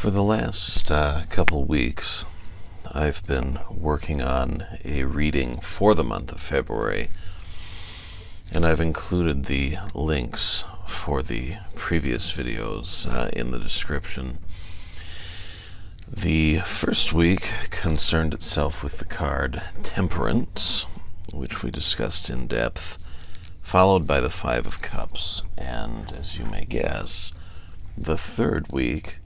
For the last couple weeks, I've been working on a reading for the month of February, and I've included the links for the previous videos in the description. The first week concerned itself with the card Temperance, which we discussed in depth, followed by the Five of Cups, and as you may guess, the third week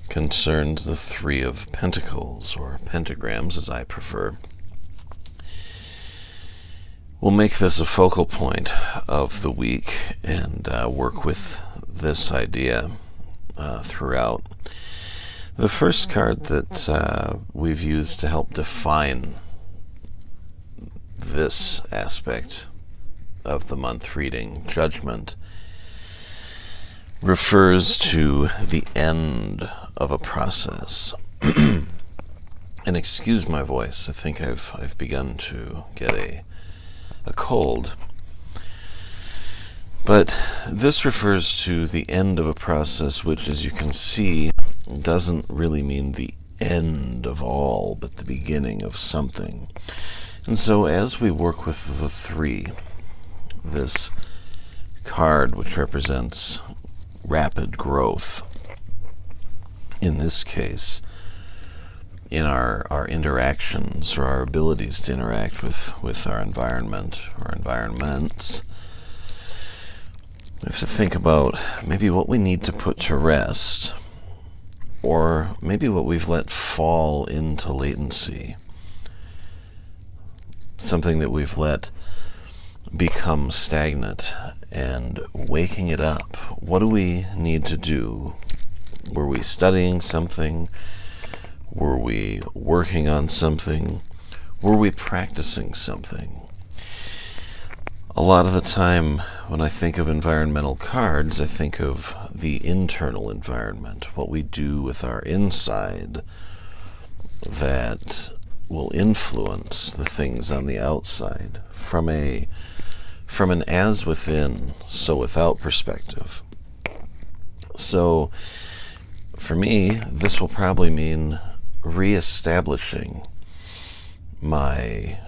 concerns the Three of Pentacles, or pentagrams as I prefer. We'll make this a focal point of the week and work with this idea throughout. The first card that we've used to help define this aspect of the month reading, Judgment, refers to the end of a process. And excuse my voice, I think I've begun to get a cold. But this refers to the end of a process which, as you can see, doesn't really mean the end of all, but the beginning of something. And so as we work with the three, this card which represents rapid growth, in this case, in our interactions or our abilities to interact with our environment or environments, we have to think about maybe what we need to put to rest, or maybe what we've let fall into latency, something that we've let become stagnant, and waking it up. What do we need to do? Were we studying something? Were we working on something? Were we practicing something? A lot of the time when I think of environmental cards, I think of the internal environment, what we do with our inside that will influence the things on the outside from an as within, so without perspective. So for me, this will probably mean reestablishing my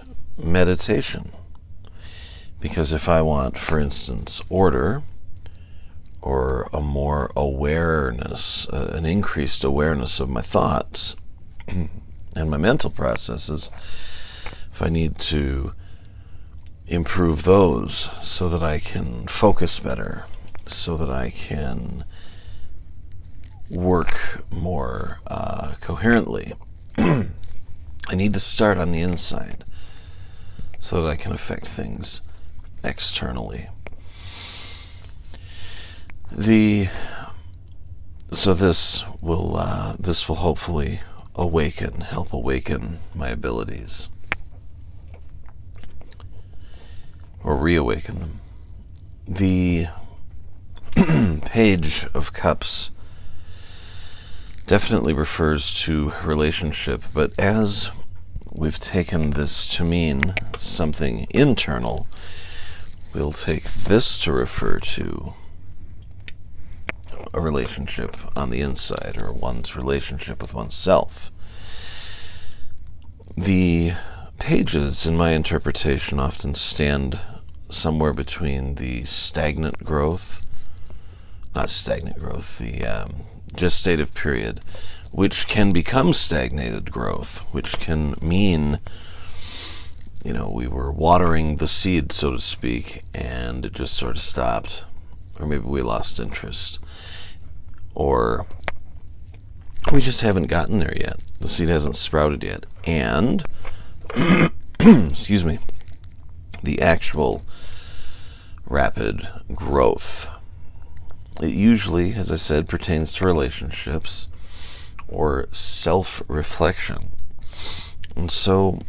meditation. Because if I want, for instance, order, or a more awareness, an increased awareness of my thoughts and my mental processes, if I need to improve those so that I can focus better, so that I can work more coherently, I need to start on the inside so that I can affect things externally. So this will hopefully help awaken my abilities, or reawaken them. The Page of Cups definitely refers to relationship, but as we've taken this to mean something internal, we'll take this to refer to a relationship on the inside, or one's relationship with oneself. The pages, in my interpretation, often stand somewhere between the stagnant growth, not stagnant growth, the gestative period, which can become stagnated growth, which can mean, we were watering the seed, so to speak, and it just sort of stopped, or maybe we lost interest, or we just haven't gotten there yet. The seed hasn't sprouted yet, and excuse me, the actual rapid growth, it usually, as I said, pertains to relationships or self-reflection. And so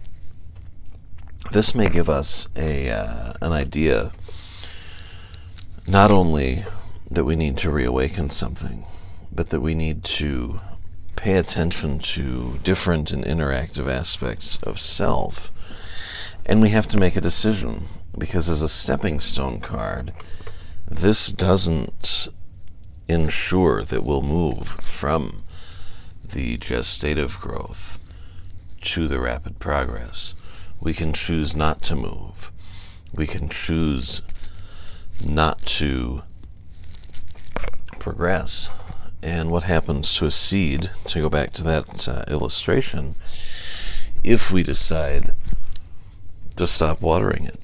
this may give us an idea, not only that we need to reawaken something, but that we need to pay attention to different and interactive aspects of self. And we have to make a decision, because as a stepping stone card, this doesn't ensure that we'll move from the gestative growth to the rapid progress. We can choose not to move. We can choose not to progress. And what happens to a seed, to go back to that illustration, if we decide to stop watering it?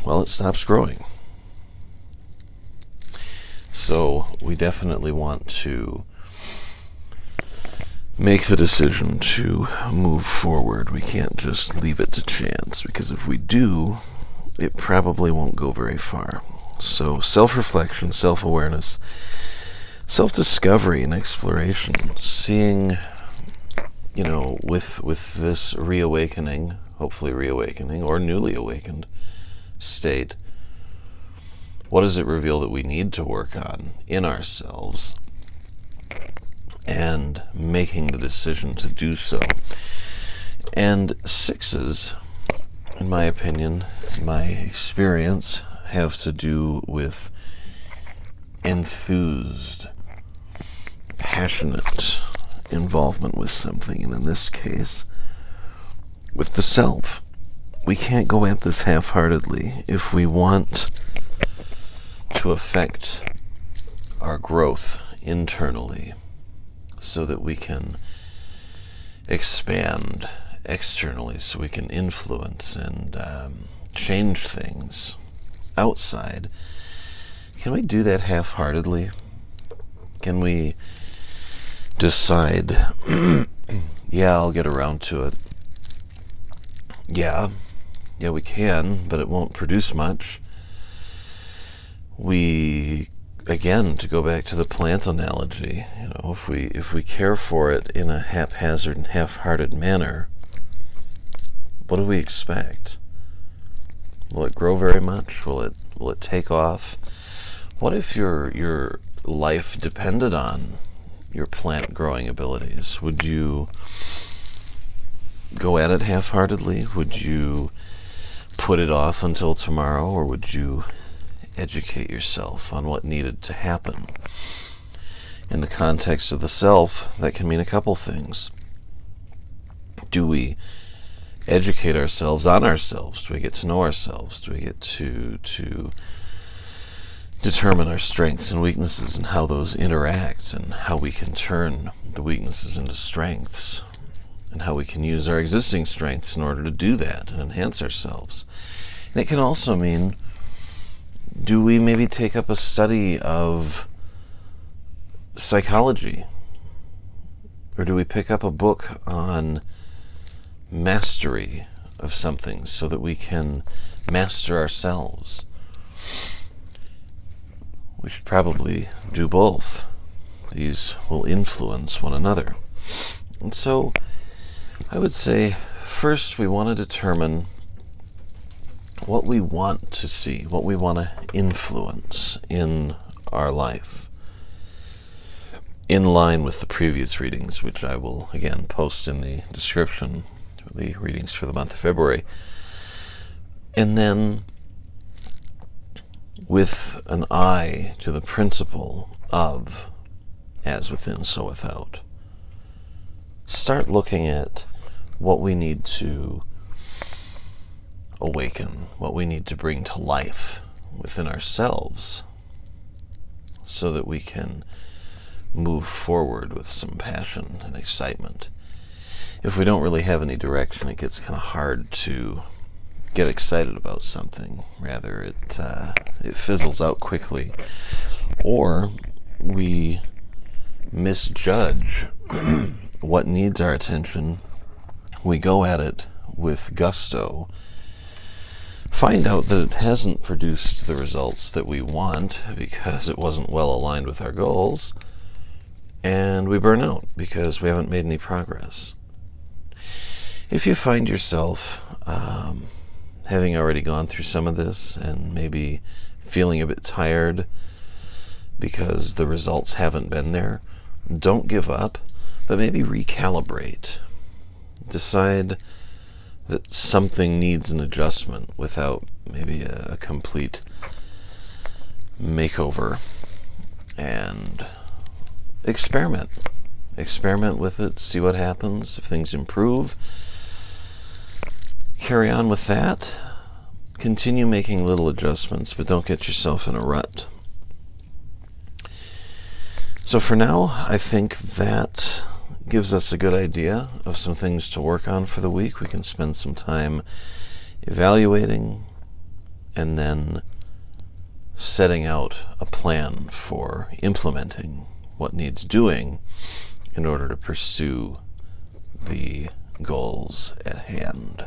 Well, it stops growing. So we definitely want to make the decision to move forward. We can't just leave it to chance, because if we do, it probably won't go very far. So self-reflection, self-awareness, self-discovery and exploration, seeing, with this reawakening, hopefully reawakening, or newly awakened state, what does it reveal that we need to work on in ourselves, and making the decision to do so. And sixes, in my opinion, my experience, have to do with enthused, passionate involvement with something, and in this case, with the self. We can't go at this half-heartedly. If we want to affect our growth internally so that we can expand externally, so we can influence and change things outside, can we do that half-heartedly? Can we decide, yeah, I'll get around to it? Yeah, we can, but it won't produce much. We, again, to go back to the plant analogy, if we care for it in a haphazard and half-hearted manner, what do we expect? Will it grow very much? Will it take off? What if your life depended on your plant growing abilities? Would you go at it half-heartedly? Would you put it off until tomorrow, or would you educate yourself on what needed to happen? In the context of the self, that can mean a couple things. Do we educate ourselves on ourselves? Do we get to know ourselves? Do we get to determine our strengths and weaknesses and how those interact, and how we can turn the weaknesses into strengths, and how we can use our existing strengths in order to do that and enhance ourselves? And it can also mean, do we maybe take up a study of psychology? Or do we pick up a book on mastery of something so that we can master ourselves? We should probably do both. These will influence one another. And so I would say, first we want to determine what we want to see, what we want to influence in our life, in line with the previous readings, which I will again post in the description, the readings for the month of February. And then, with an eye to the principle of as within, so without, start looking at what we need to awaken, what we need to bring to life within ourselves, so that we can move forward with some passion and excitement. If we don't really have any direction, it gets kind of hard to get excited about something. Rather, it fizzles out quickly, or we misjudge what needs our attention. We go at it with gusto, find out that it hasn't produced the results that we want because it wasn't well aligned with our goals, and we burn out because we haven't made any progress. If you find yourself having already gone through some of this and maybe feeling a bit tired because the results haven't been there, don't give up, but maybe recalibrate. Decide that something needs an adjustment without maybe a complete makeover and experiment. Experiment with it, see what happens. If things improve, carry on with that. Continue making little adjustments, but don't get yourself in a rut. So for now, I think that gives us a good idea of some things to work on for the week. We can spend some time evaluating and then setting out a plan for implementing what needs doing in order to pursue the goals at hand.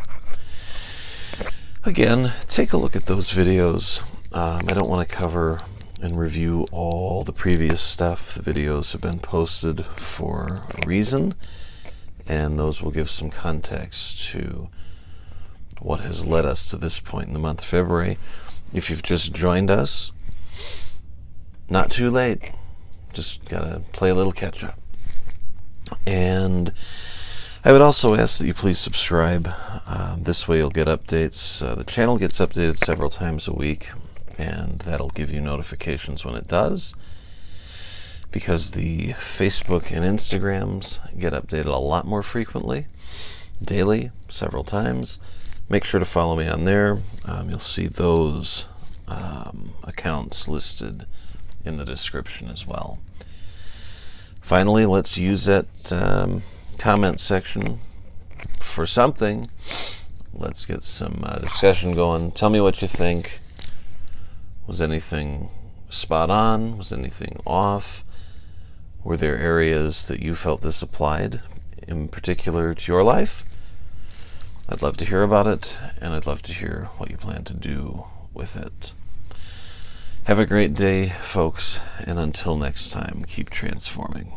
Again, take a look at those videos. I don't want to cover and review all the previous stuff. The videos have been posted for a reason, and those will give some context to what has led us to this point in the month of February. If you've just joined us, not too late. Just gotta play a little catch up. And I would also ask that you please subscribe. This way you'll get updates. The channel gets updated several times a week, and that'll give you notifications when it does, because the Facebook and Instagrams get updated a lot more frequently, daily, several times. Make sure to follow me on there. You'll see those accounts listed in the description as well. Finally, let's use that comment section for something. Let's get some discussion going. Tell me what you think. Was anything spot on? Was anything off? Were there areas that you felt this applied in particular to your life? I'd love to hear about it, and I'd love to hear what you plan to do with it. Have a great day, folks, and until next time, keep transforming.